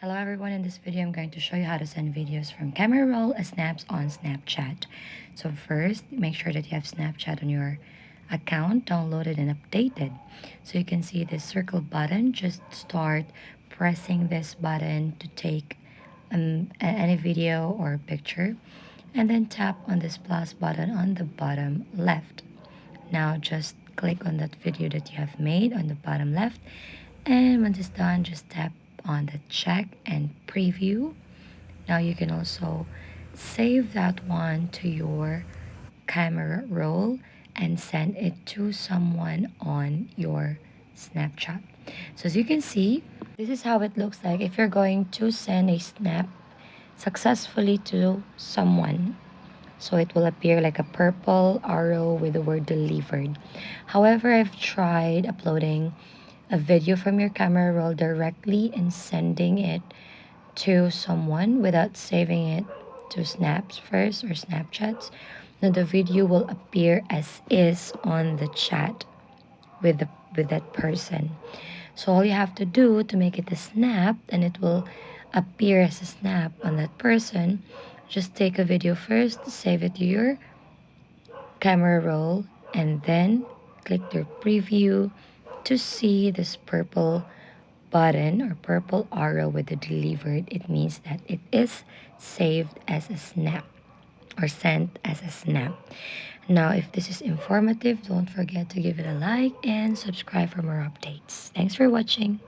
Hello everyone, in this video I'm going to show you how to send videos from camera roll as snaps on Snapchat. So first, make sure that you have Snapchat on your account, downloaded and updated. So you can see this circle button, just start pressing this button to take any video or picture, and then tap on this plus button on the bottom left. Now just click on that video that you have made on the bottom left, and when it's done, just tap on the check and preview. Now you can also save that one to your camera roll and send it to someone on your Snapchat. So as you can see, this is how it looks like if you're going to send a snap successfully to someone. So it will appear like a purple arrow with the word delivered. However, I've tried uploading a video from your camera roll directly and sending it to someone without saving it to snaps first or Snapchats. Now the video will appear as is on the chat with that person. So all you have to do to make it a snap and it will appear as a snap on that person, just take a video first, save it to your camera roll, and then click the preview to see this purple button or purple arrow with the delivered. It means that it is saved as a snap or sent as a snap. Now, if this is informative, don't forget to give it a like and subscribe for more updates. Thanks for watching.